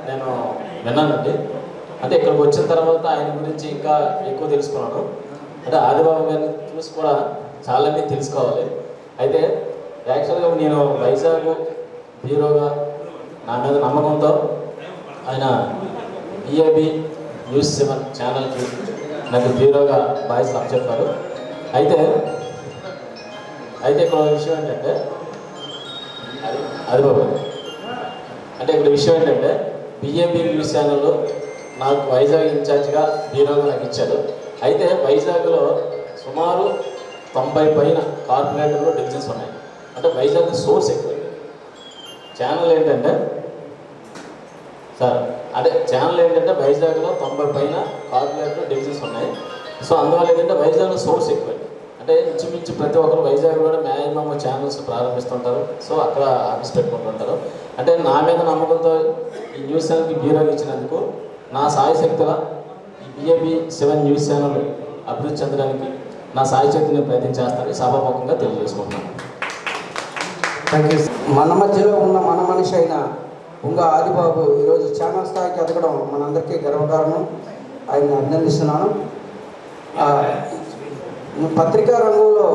నేను విన్నానండి. అంటే ఇక్కడికి వచ్చిన తర్వాత ఆయన గురించి ఇంకా ఎక్కువ తెలుసుకున్నాను. అంటే ఆదిబాబు గారిని చూసి కూడా చాలానే తెలుసుకోవాలి. అయితే యాక్చువల్గా నేను వైజాగ్ హీరోగా నా మీద నమ్మకంతో ఆయన BAB న్యూస్ 7 ఛానల్కి నాకు హీరోగా బాయ్స్ చెప్పారు. అయితే ఇక్కడ విషయం ఏంటంటే ఆదిబాబు అంటే ఇక్కడ విషయం ఏంటంటే BAB న్యూస్ ఛానల్ నాకు వైజాగ్ ఇన్ఛార్జ్గా హీరోగా నాకు ఇచ్చాడు. అయితే వైజాగ్లో సుమారు 90 పైన కార్పొరేటర్లు డివిజన్స్ ఉన్నాయి. అంటే వైజాగ్ సోర్స్ ఎక్కువ. ఛానల్ ఏంటంటే ఛానల్ ఏంటంటే వైజాగ్లో 90 పైన కార్పొరేటర్లు డివిజన్స్ ఉన్నాయి. సో అందువల్ల ఏంటంటే వైజాగ్లో సోర్స్ ఎక్కువ. అంటే ఇంచుమించు ప్రతి ఒక్కరు వైజాగ్లో మ్యాక్సిమం ఛానల్స్ ప్రారంభిస్తుంటారు. సో అక్కడ ఆఫీస్ పెట్టుకుంటుంటారు. అంటే నా మీద నమ్మకంతో ఈ న్యూస్ ఛానల్కి బ్యూరోకి ఇచ్చినందుకు నా సాయశక్తుల ఈ BAB 7 న్యూస్ ఛానల్ అభివృద్ధి చెందడానికి నా సాయశక్తిని ప్రయత్నం చేస్తానని సభాముఖంగా తెలియజేసుకుంటున్నాను. మన మధ్యలో ఉన్న మన మనిషి అయిన ఉంగ ఆదిబాబు ఈరోజు ఛానల్ స్థాయికి ఎదగడం మనందరికీ గర్వకారణం. ఆయన్ని అభినందిస్తున్నాను. పత్రికా రంగంలో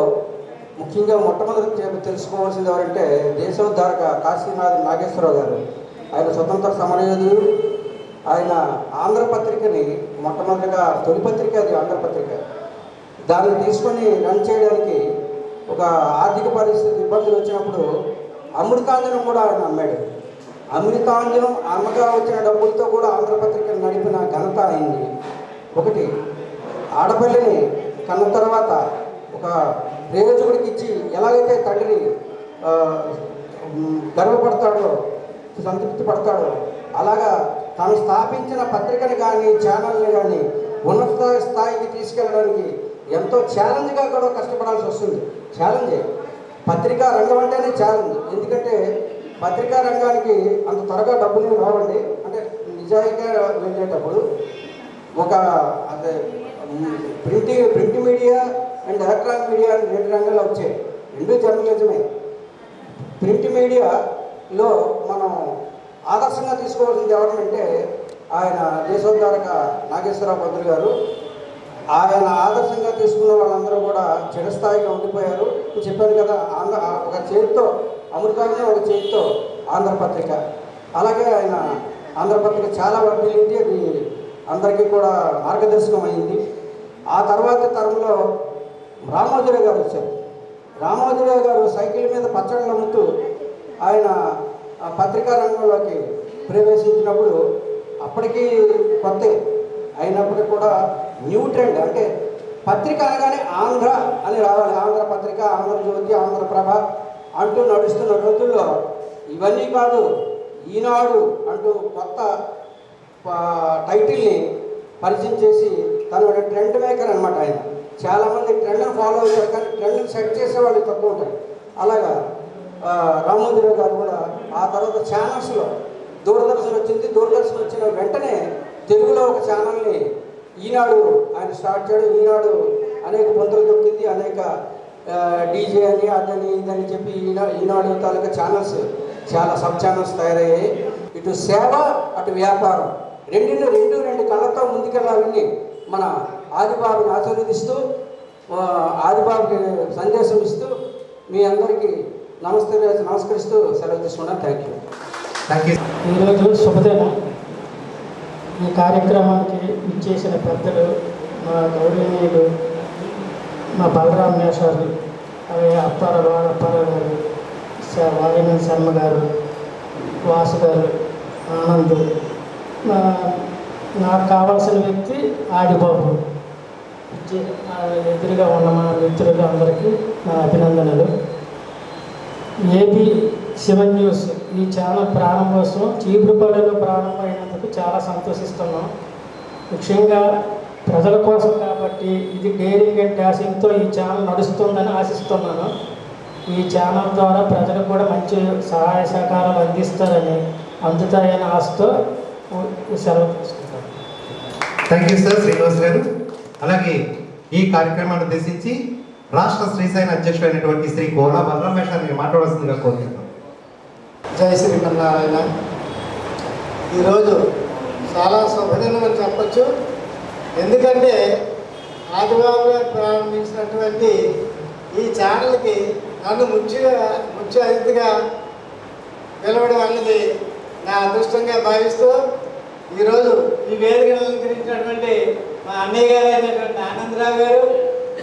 ముఖ్యంగా మొట్టమొదటి తెలుసుకోవాల్సింది ఎవరంటే దేశోద్ధారక కాశీనాథ్ నాగేశ్వరరావు గారు. ఆయన స్వతంత్ర సమరయోధుడు. ఆయన ఆంధ్రపత్రికని మొట్టమొదటిగా తొలి పత్రిక అది ఆంధ్రపత్రిక. దాన్ని తీసుకొని రన్ చేయడానికి ఒక ఆర్థిక పరిస్థితి ఇబ్బందులు వచ్చినప్పుడు అమృతాంజనం కూడా ఆయన అమ్మాడు. అమృతాంజనం అమ్మగా వచ్చిన డబ్బులతో కూడా ఆంధ్రపత్రికను నడిపిన ఘనత అయింది. ఒకటి ఆడపల్లిని కన్న తర్వాత ఒక ప్రయోజకుడికి ఇచ్చి ఎలాగైతే తండ్రి గర్వపడతాడో, సంతృప్తి పడతాడో, అలాగా తాను స్థాపించిన పత్రికని కానీ ఛానల్ని కానీ ఉన్నత స్థాయికి తీసుకెళ్ళడానికి ఎంతో ఛాలెంజ్గా కూడా కష్టపడాల్సి వస్తుంది. ఛాలెంజే పత్రికా రంగం అంటేనే ఛాలెంజ్. ఎందుకంటే పత్రికా రంగానికి అంత త్వరగా డబ్బులు రావండి. అంటే నిజాయితీగా వెళ్ళేటప్పుడు ఒక అంటే print media and electronic media అని 2 రంగాలు వచ్చాయి. 2 జర్నలిజమే. ప్రింట్ మీడియాలో మనం ఆదర్శంగా తీసుకోవాల్సింది ఎవరంటే ఆయన దేశోద్ధారక నాగేశ్వరరావు పంతులు గారు. ఆయన ఆదర్శంగా తీసుకున్న వాళ్ళందరూ కూడా చిరస్థాయిగా ఉండిపోయారు. చెప్పాను కదా, ఒక చేతితో అమృతాన్ని, ఒక చేతితో ఆంధ్రపత్రిక. అలాగే ఆయన ఆంధ్రపత్రిక చాలా వర్ధిల్లింది. అది అందరికీ కూడా మార్గదర్శకం అయింది. ఆ తర్వాత తరంలో రామోజీరావు గారు వచ్చారు. రామోజీరావు గారు సైకిల్ మీద పచ్చళ్ళు అమ్ముతూ ఆయన పత్రికా రంగంలోకి ప్రవేశించినప్పుడు అప్పటికి కొత్త అయినప్పటికీ కూడా న్యూ ట్రెండ్, అంటే పత్రిక అనగానే ఆంధ్ర అని రావాలి, ఆంధ్ర పత్రిక, ఆంధ్రజ్యోతి, ఆంధ్రప్రభ అంటూ నడుస్తున్న రోజుల్లో ఇవన్నీ కాదు, ఈనాడు అంటూ కొత్త టైటిల్ని పరిచయం చేసి తను ఒక ట్రెండ్ మేకర్ అనమాట. ఆయన చాలామంది ట్రెండ్ని ఫాలో అవుతారు, కానీ ట్రెండ్ని సెట్ చేసేవాళ్ళు తక్కువ ఉంటారు. అలాగా రామోజీరావు గారు కూడా ఆ తర్వాత ఛానల్స్లో దూరదర్శన్ వచ్చింది, దూరదర్శన్ వచ్చిన వెంటనే తెలుగులో ఒక ఛానల్ని ఈనాడు ఆయన స్టార్ట్ చేయడం. ఈనాడు అనేక పొందులు దొక్కింది, అనేక డీజే అని అదని ఇదని చెప్పి ఈనాడు తాలూకా ఛానల్స్ చాలా సబ్ ఛానల్స్ తయారయ్యాయి. ఇటు సేవ అటు వ్యాపారం రెండు కళ్ళతో ముందుకెళ్ళాలని మన ఆదిబాబుని ఆశీర్వదిస్తూ ఆదిబాబుకి సందేశం ఇస్తూ మీ అందరికీ నమస్కరిస్తూ సెలవు తీసుకున్నాను. Thank you. ఈరోజు శుభదినం. ఈ కార్యక్రమానికి ఇచ్చేసిన పెద్దలు, మా గౌరవనీయులు, మా బలరాం మేషారు, అలాగే అప్పారావు గారు, వాయుమన్ శర్మ గారు, వాసు గారు, ఆనంద్, నాకు కావాల్సిన వ్యక్తి ఆదిబాబు, ఎదురుగా ఉన్న మా మిత్రులు అందరికీ నా అభినందనలు. ఏబీ 7 న్యూస్ ఈ ఛానల్ ప్రారంభోత్సవం చీపురుపల్లిలో ప్రారంభమైనందుకు చాలా సంతోషిస్తున్నాం. ముఖ్యంగా ప్రజల కోసం కాబట్టి ఇది డేరింగ్ అండ్ డాషింగ్తో ఈ ఛానల్ నడుస్తుందని ఆశిస్తున్నాను. ఈ ఛానల్ ద్వారా ప్రజలకు కూడా మంచి సహాయ సహకారాలు అందిస్తారని, అందుతాయని ఆశతో సెలవు తీసుకుంటాను. థ్యాంక్ యూ సార్ శ్రీనివాస్ గారు. అలాగే ఈ కార్యక్రమాన్ని ఉద్దేశించి రాష్ట్ర శ్రీశైన అధ్యక్షుడైనటువంటి శ్రీ కోలా బలరామేశ్వరిని మాట్లాడాల్సిందిగా కోరుతున్నాం. జై శ్రీమన్నారాయణ. ఈరోజు చాలా శుభదినం అని చెప్పచ్చు. ఎందుకంటే ఆదిబాబు గారు ప్రారంభించినటువంటి ఈ ఛానల్కి నన్ను ముఖ్య అతిథిగా పిలవడం అన్నది నా అదృష్టంగా భావిస్తూ ఈరోజు ఈ వేదికను అలంకరించినటువంటి మా అన్నయ్య గారు అయినటువంటి ఆనందరావు గారు,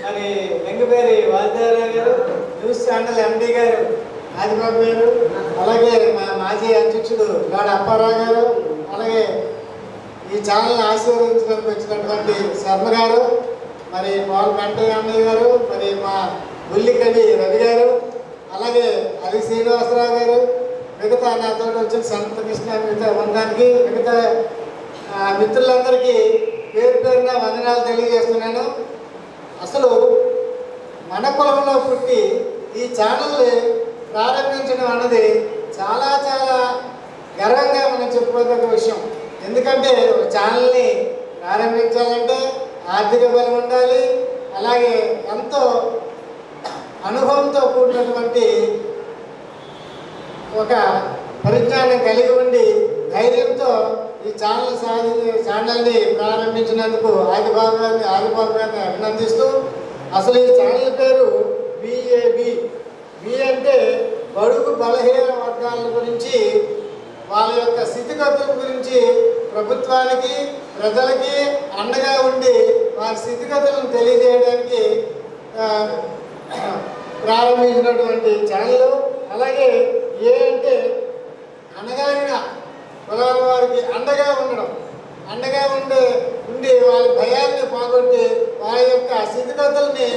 మరి వెంగపేరి వాసుదేవరావు గారు, న్యూస్ ఛానల్ ఎండి గారు ఆదిబాబు గారు, అలాగే మా మాజీ అధ్యక్షుడు గాడ అప్పారావు గారు, అలాగే ఈ ఛానల్ని ఆశీర్వదించడానికి వచ్చినటువంటి శర్మ గారు, మరి పాల్ వెంకయ్య అన్నయ్య గారు, మరి మా బుల్లికవి రవి గారు, అలాగే అలి శ్రీనివాసరావు గారు, మిగతా నాతో వచ్చిన సంత కృష్ణ మిగతా వందానికి మిగతా మిత్రులందరికీ పేరు పేరున వందనాలు తెలియజేస్తున్నాను. అసలు మన కులంలో పుట్టి ఈ ఛానల్ ప్రారంభించడం అన్నది చాలా చాలా గర్వంగా మనం చెప్పుకోదగ్గ విషయం. ఎందుకంటే ఒక ఛానల్ని ప్రారంభించాలంటే ఆర్థిక బలం ఉండాలి, అలాగే ఎంతో అనుభవంతో కూడినటువంటి ఒక పరిజ్ఞానం కలిగి ఉండి ధైర్యంతో ఈ ఛానల్ని ప్రారంభించినందుకు ఆదిబాబు గారిని అభినందిస్తూ, అసలు ఈ ఛానల్ పేరు బిఏబి. బి అంటే బడుగు బలహీన వర్గాల గురించి, వాళ్ళ యొక్క స్థితిగతుల గురించి ప్రభుత్వానికి ప్రజలకి అండగా ఉండి వారి స్థితిగతులను తెలియజేయడానికి ప్రారంభించినటువంటి ఛానల్. అలాగే ఏ అంటే అనగారిన కులాల వారికి అండగా ఉండడం, అండగా ఉండి వాళ్ళ భయాన్ని పోగొట్టి వాళ్ళ యొక్క స్థితిగతుల్ని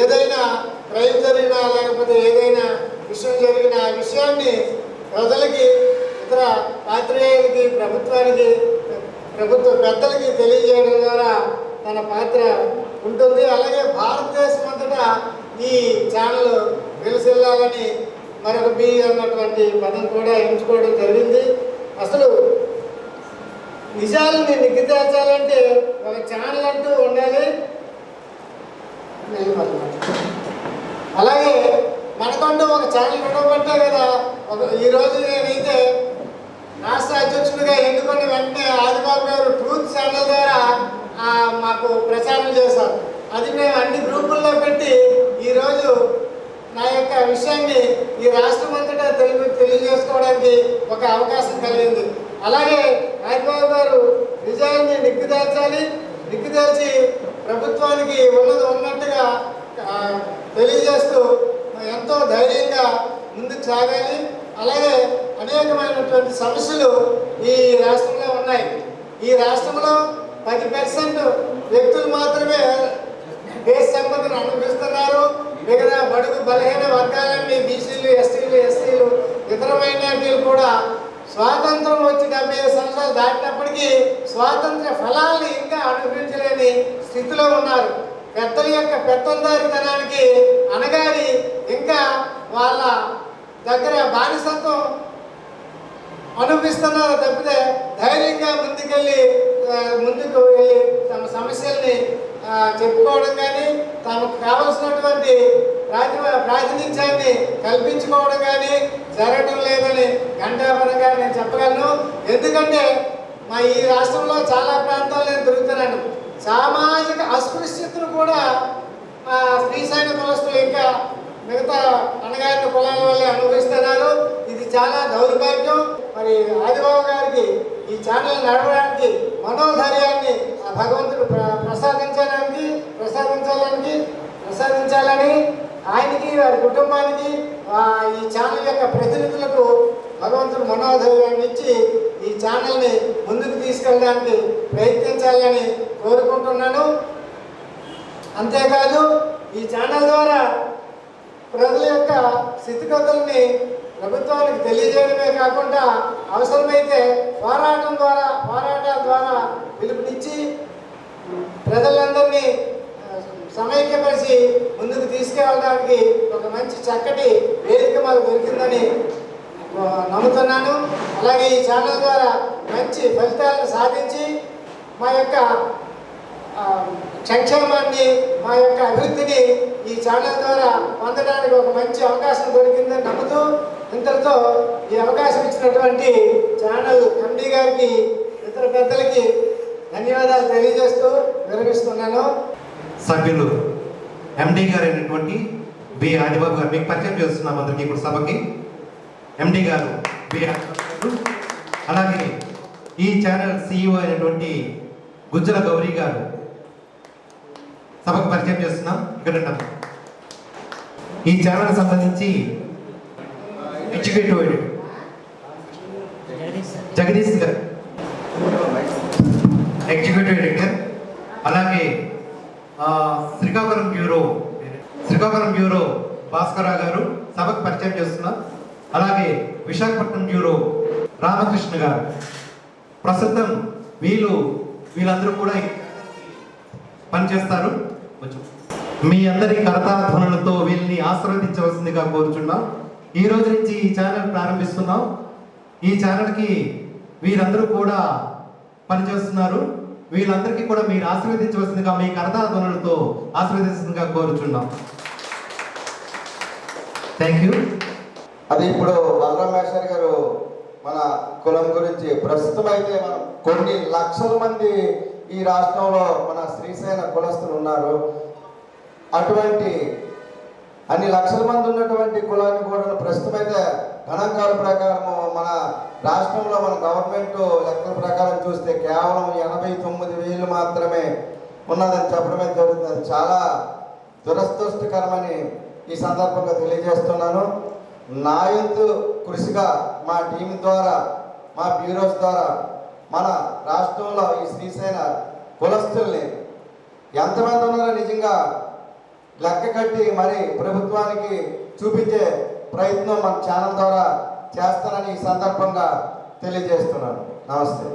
ఏదైనా క్రైమ్ జరిగినా లేకపోతే ఏదైనా విషయం జరిగిన ఆ విషయాన్ని ప్రజలకి, ఇతర పాత్రికేయులకి, ప్రభుత్వ పెద్దలకి తెలియజేయడం ద్వారా తన పాత్ర ఉంటుంది. అలాగే భారతదేశం అంతటా ఈ ఛానల్ వెలుసెల్లాలని మరొక బి అన్నటువంటి పదం కూడా ఎంచుకోవడం జరిగింది. అసలు నిజాలని నిగ్గుతేల్చాలంటే ఒక ఛానల్ అంటూ ఉండాలి. అలాగే మనకంటూ ఒక ఛానల్ ఉండబట్టే కదా ఈరోజు నేనైతే రాష్ట్ర అధ్యక్షుడిగా ఎన్నుకున్న వెంటనే ఆదిబాబు గారు ట్రూత్ ఛానల్ ద్వారా మాకు ప్రచారం చేశారు. అది మేము అన్ని గ్రూపుల్లో పెట్టి ఈరోజు నా యొక్క విషయాన్ని ఈ రాష్ట్రం అంతటా తెలియజేసుకోవడానికి ఒక అవకాశం కలిగింది. అలాగే ఆదిబాబు గారు నిజాన్ని నిగ్గుదాల్చి ప్రభుత్వానికి ఉన్నది ఉన్నట్టుగా తెలియజేస్తూ ఎంతో ధైర్యం ముందుకు సాగాలి. అలాగే అనేకమైనటువంటి సమస్యలు ఈ రాష్ట్రంలో ఉన్నాయి. ఈ రాష్ట్రంలో 10% వ్యక్తులు మాత్రమే దేశ సంపదను అనుభవిస్తున్నారు. మిగతా బడుగు బలహీన వర్గాలన్నీ బీసీలు, ఎస్టీలు, ఎస్సీలు, ఇతర మైనారిటీలు కూడా స్వాతంత్రం వచ్చి 75 సంవత్సరాలు దాటినప్పటికీ స్వాతంత్ర ఫలాల్ని ఇంకా అనుభవించలేని స్థితిలో ఉన్నారు. పెద్దల యొక్క పెత్తందారితనానికి అనగారి ఇంకా వాళ్ళ దగ్గర బానిసత్వం అనుభవిస్తున్నారు తప్పితే ధైర్యంగా ముందుకు వెళ్ళి తమ సమస్యల్ని చెప్పుకోవడం కానీ తమకు కావలసినటువంటి ప్రాతినిధ్యాన్ని కల్పించుకోవడం కానీ జరగడం లేదని ఘంటాపరంగా నేను చెప్పగలను. ఎందుకంటే మా ఈ రాష్ట్రంలో చాలా ప్రాంతాలు నేను తిరుగుతున్నాను. సామాజిక అస్పృశ్యతను కూడా శ్రీశైల కులస్తులు ఇంకా మిగతా అణగారిన కులాల వల్లే అనుభవిస్తున్నారు. ఇది చాలా దౌర్భాగ్యం. మరి ఆదిబాబు గారికి ఈ ఛానల్ నడవడానికి మనోధైర్యాన్ని భగవంతుడు ప్రసాదించాలని ఆయనకి వారి కుటుంబానికి ఈ ఛానల్ యొక్క ప్రతినిధులకు భగవంతుడు మనోధైర్యాన్ని ఇచ్చి ఈ ఛానల్ని ముందుకు తీసుకెళ్ళడానికి ప్రయత్నించాలని కోరుకుంటున్నాను. అంతేకాదు ఈ ఛానల్ ద్వారా ప్రజల యొక్క స్థితిగతుల్ని ప్రభుత్వానికి తెలియజేయడమే కాకుండా అవసరమైతే పోరాటాల ద్వారా పిలుపునిచ్చి ప్రజలందరినీ సమైక్యపరిచి ముందుకు తీసుకెళ్ళడానికి ఒక మంచి చక్కటి వేదిక మాకు దొరికిందని నమ్ముతున్నాను. అలాగే ఈ ఛానల్ ద్వారా మంచి ఫలితాలను సాధించి మా యొక్క సంక్షేమాన్ని, మా యొక్క అభివృద్ధిని ఈ ఛానల్ ద్వారా పొందడానికి ఒక మంచి అవకాశం దొరికిందని నమ్ముతూ ఇంతటితో ఈ అవకాశం ఇచ్చినటువంటి ఛానల్ ఎండి గారికి, ఇతర పెద్దలకి ధన్యవాదాలు తెలియజేస్తూ విరమిస్తున్నాను. సభ్యులు ఎండి గారు అయినటువంటి బి ఆదిబాబు గారు మీకు పరిచయం చేస్తున్నాం అందరికీ ఇప్పుడు సభకి. ఎండి గారు బి ఆదిబాబు, అలాగే ఈ ఛానల్ సిఇఓ అయినటువంటి గుజ్జల గౌరీ గారు సభకు పరిచయం చేస్తున్నాం. ఇక్కడ ఈ ఛానల్ సంబంధించి ఎగ్జిక్యూటివ్ ఎడిటర్ జగదీష్ గారు ఎగ్జిక్యూటివ్ ఎడిటర్, అలాగే శ్రీకాకుళం బ్యూరో భాస్కరరావు గారు సభకు పరిచయం చేస్తున్నాం. అలాగే విశాఖపట్నం బ్యూరో రామకృష్ణ గారు. ప్రస్తుతం వీళ్ళందరూ కూడా పనిచేస్తారు. మీ అందరి కరతాధ్వనులతో వీళ్ళని ఆశీర్వదించవలసిందిగా కోరుచున్నాం. ఈ రోజు నుంచి ఈ ఛానల్ ప్రారంభిస్తున్నాం. ఈ ఛానల్కి వీరందరూ కూడా పనిచేస్తున్నారు. వీళ్ళందరికీ కూడా మీరు ఆశీర్వదించవలసిందిగా మీ కరతాధ్వనులతో ఆశీర్వదించవలసిందిగా కోరుచున్నాం. Thank you. అది ఇప్పుడు బలరాం మేషర్ గారు మన కులం గురించి ప్రస్తుతం అయితే మనం కొన్ని లక్షల మంది ఈ రాష్ట్రంలో మన శ్రీశైల కులస్తులు ఉన్నారు. అటువంటి అన్ని లక్షల మంది ఉన్నటువంటి కులాన్ని కూడా ప్రస్తుతం అయితే గణాంకాల ప్రకారం మన రాష్ట్రంలో మన గవర్నమెంట్ లెక్కల ప్రకారం చూస్తే కేవలం 89,000 మాత్రమే ఉన్నదని చెప్పడమే జరుగుతుంది. అది చాలా దురదృష్టకరమని ఈ సందర్భంగా తెలియజేస్తున్నాను. నా వంతు కృషిగా మా టీం ద్వారా, మా బ్యూరోస్ ద్వారా మన రాష్ట్రంలో ఈ శ్రీశైల కులస్తుల్ని ఎంతమంది ఉన్నారో నిజంగా లెక్క కట్టి మరి ప్రభుత్వానికి చూపించే ప్రయత్నం మన ఛానల్ ద్వారా చేస్తానని ఈ సందర్భంగా తెలియజేస్తున్నాను. నమస్తే.